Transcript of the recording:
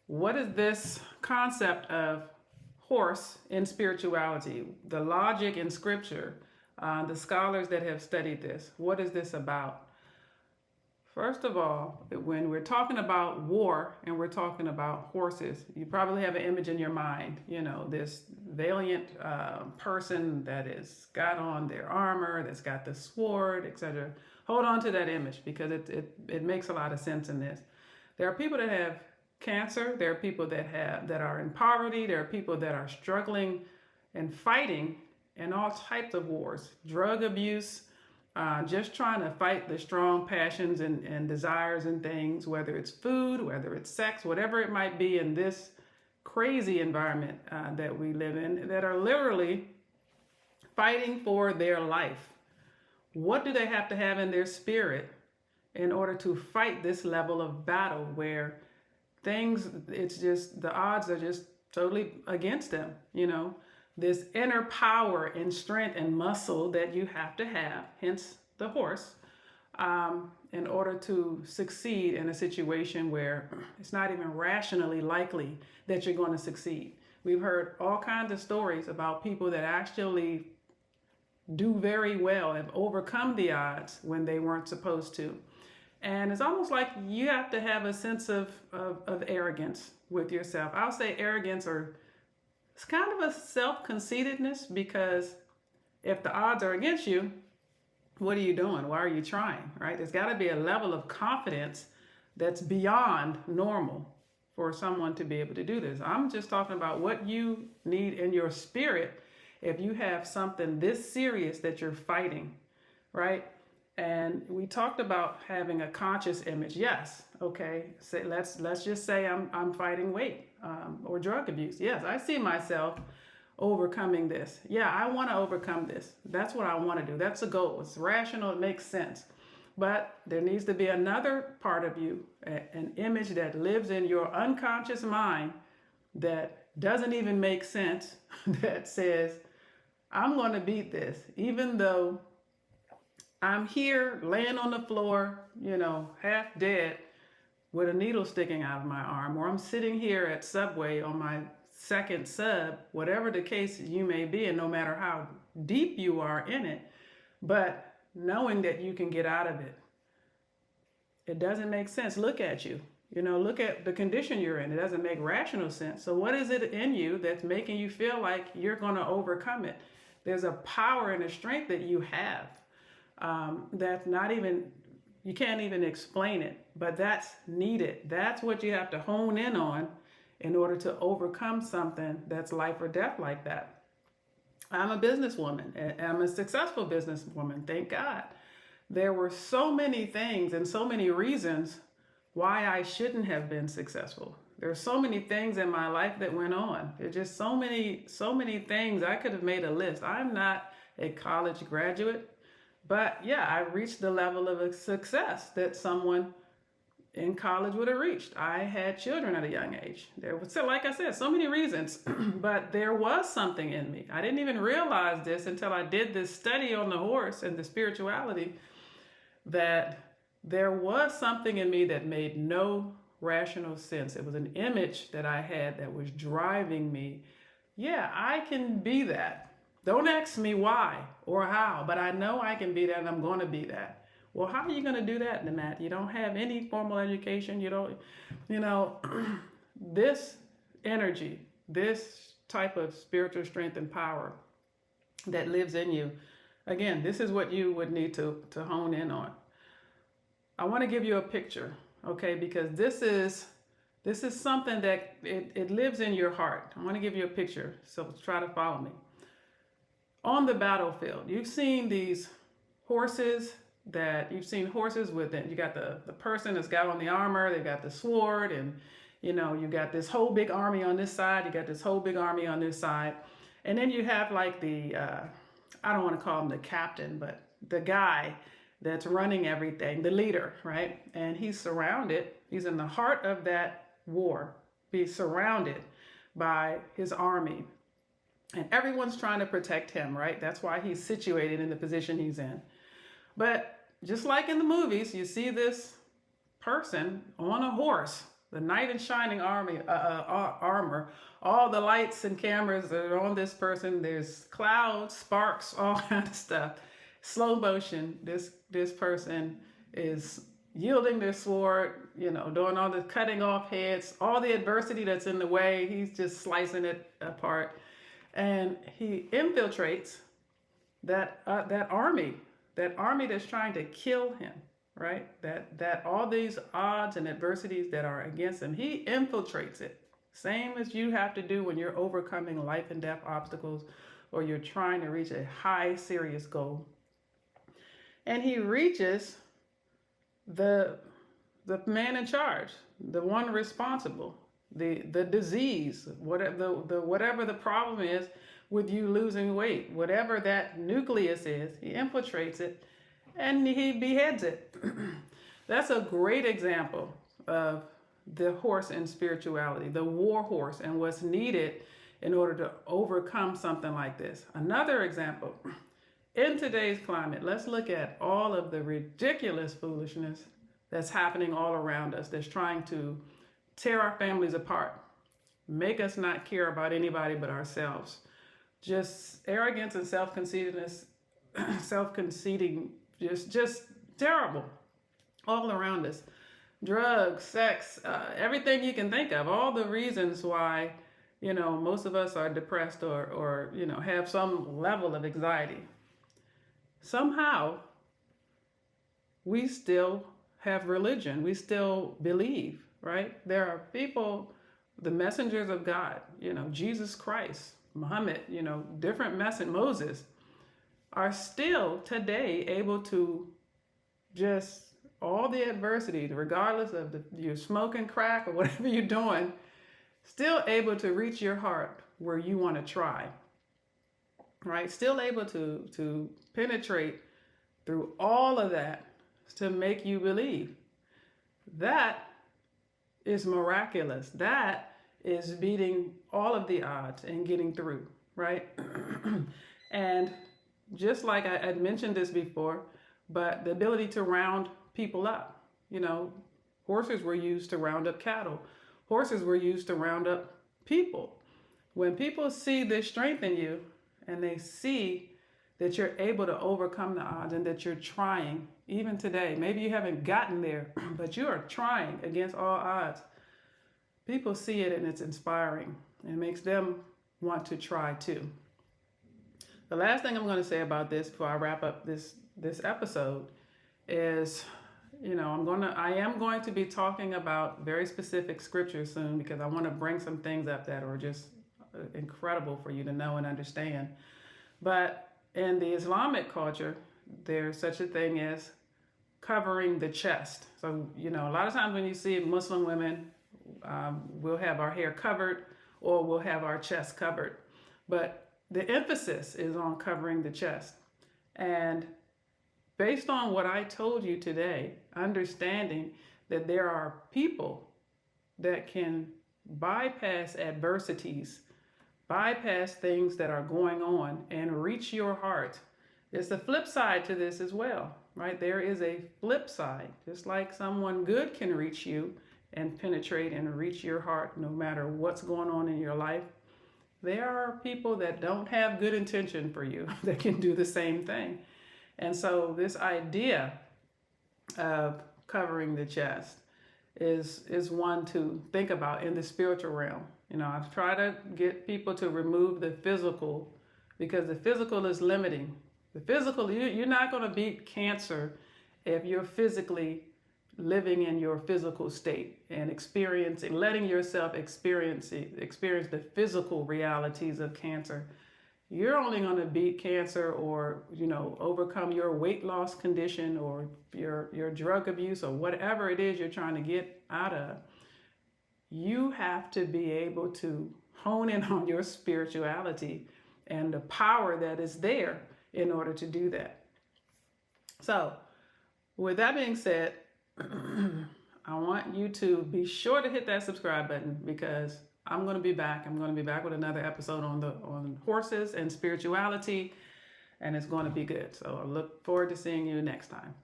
What is this concept of horse in spirituality? The logic in scripture, the scholars that have studied this, what is this about? First of all, when we're talking about war and we're talking about horses, you probably have an image in your mind, this valiant person that is got on their armor, that's got the sword, etc. Hold on to that image because it makes a lot of sense in this. There are people that have cancer, there are people that are in poverty, there are people that are struggling and fighting in all types of wars, drug abuse, just trying to fight the strong passions and desires and things, whether it's food, whether it's sex, whatever it might be in this crazy environment that we live in, that are literally fighting for their life. What do they have to have in their spirit in order to fight this level of battle where it's just, the odds are just totally against them, this inner power and strength and muscle that you have to have, hence the horse, in order to succeed in a situation where it's not even rationally likely that you're going to succeed. We've heard all kinds of stories about people that actually do very well, have overcome the odds when they weren't supposed to. And it's almost like you have to have a sense of arrogance with yourself. I'll say arrogance, or it's kind of a self-conceitedness, because if the odds are against you, what are you doing? Why are you trying, right? There's got to be a level of confidence that's beyond normal for someone to be able to do this. I'm just talking about what you need in your spirit if you have something this serious that you're fighting, right? And we talked about having a conscious image. Yes, okay. Let's just say I'm fighting weight or drug abuse. Yes, I see myself overcoming this. Yeah, I want to overcome this. That's what I want to do. That's a goal. It's rational. It makes sense. But there needs to be another part of you, an image that lives in your unconscious mind that doesn't even make sense, that says, I'm going to beat this, even though I'm here laying on the floor, half dead with a needle sticking out of my arm, or I'm sitting here at Subway on my second sub, whatever the case you may be, and no matter how deep you are in it, but knowing that you can get out of it. It doesn't make sense. Look at you. Look at the condition you're in. It doesn't make rational sense. So what is it in you that's making you feel like you're going to overcome it? There's a power and a strength that you have. That's not even, you can't even explain it, but that's needed. That's what you have to hone in on in order to overcome something that's life or death like that. I'm a businesswoman, and I'm a successful businesswoman, thank God. There were so many things and so many reasons why I shouldn't have been successful. There are so many things in my life that went on. There's just so many things. I could have made a list. I'm not a college graduate. But yeah, I reached the level of success that someone in college would have reached. I had children at a young age. There was, like I said, so many reasons, but there was something in me. I didn't even realize this until I did this study on the horse and the spirituality, that there was something in me that made no rational sense. It was an image that I had that was driving me. Yeah, I can be that. Don't ask me why or how, but I know I can be that, and I'm going to be that. Well, how are you going to do that, Namat? You don't have any formal education. You don't, this energy, this type of spiritual strength and power that lives in you. Again, this is what you would need to hone in on. I want to give you a picture, okay? Because this is something that it lives in your heart. I want to give you a picture, so try to follow me. On the battlefield, you've seen these horses with it. You got the person that's got on the armor, they got the sword, and you got this whole big army on this side, you got this whole big army on this side. And then you have like the, I don't want to call him the captain, but the guy that's running everything, the leader, right? And he's surrounded, he's in the heart of that war. He's surrounded by his army. And everyone's trying to protect him, right? That's why he's situated in the position he's in. But just like in the movies, you see this person on a horse the knight in shining armor, all the lights and cameras that are on this person. There's clouds, sparks, all kind of stuff. Slow motion. This person is yielding their sword, doing all the cutting off heads, all the adversity that's in the way. He's just slicing it apart, and he infiltrates that army that's trying to kill him. Right? That all these odds and adversities that are against him, he infiltrates it. Same as you have to do when you're overcoming life and death obstacles, or you're trying to reach a high, serious goal. And he reaches the man in charge, the one responsible, the disease, whatever the problem is with you losing weight, whatever that nucleus is, he infiltrates it and he beheads it. That's a great example of the horse in spirituality, the war horse, and what's needed in order to overcome something like this. Another example, in today's climate, let's look at all of the ridiculous foolishness that's happening all around us, that's trying to tear our families apart, make us not care about anybody but ourselves. Just arrogance and self-conceitedness, self-conceiting, just terrible all around us. Drugs, sex, everything you can think of, all the reasons why, most of us are depressed or have some level of anxiety. Somehow, we still have religion. We still believe, right? There are people, the messengers of God, Jesus Christ, Muhammad, different Moses, are still today able to just all the adversity, regardless of you're smoking crack or whatever you're doing, still able to reach your heart where you want to try, right? Still able to penetrate through all of that to make you believe. That is miraculous. That is beating all of the odds and getting through, right? And just like I mentioned this before, but the ability to round people up. Horses were used to round up cattle. Horses were used to round up people. When people see this strength in you and they see that you're able to overcome the odds and that you're trying, even today, maybe you haven't gotten there, but you are trying against all odds. People see it and it's inspiring. It makes them want to try too. The last thing I'm going to say about this before I wrap up this episode is, I am going to be talking about very specific scriptures soon, because I want to bring some things up that are just incredible for you to know and understand. But in the Islamic culture, there's such a thing as covering the chest. So, a lot of times when you see Muslim women, we'll have our hair covered or we'll have our chest covered. But the emphasis is on covering the chest. And based on what I told you today, understanding that there are people that can bypass adversities, bypass things that are going on, and reach your heart. There's a flip side to this as well, right? There is a flip side. Just like someone good can reach you and penetrate and reach your heart no matter what's going on in your life, there are people that don't have good intention for you that can do the same thing. And so this idea of covering the chest is one to think about in the spiritual realm. I've tried to get people to remove the physical, because the physical is limiting. The physical, you're not going to beat cancer if you're physically living in your physical state and letting yourself experience the physical realities of cancer. You're only going to beat cancer or, overcome your weight loss condition or your drug abuse or whatever it is you're trying to get out of. You have to be able to hone in on your spirituality and the power that is there in order to do that. So, with that being said, I want you to be sure to hit that subscribe button, because I'm going to be back. I'm going to be back with another episode on horses and spirituality, and it's going to be good. So I look forward to seeing you next time.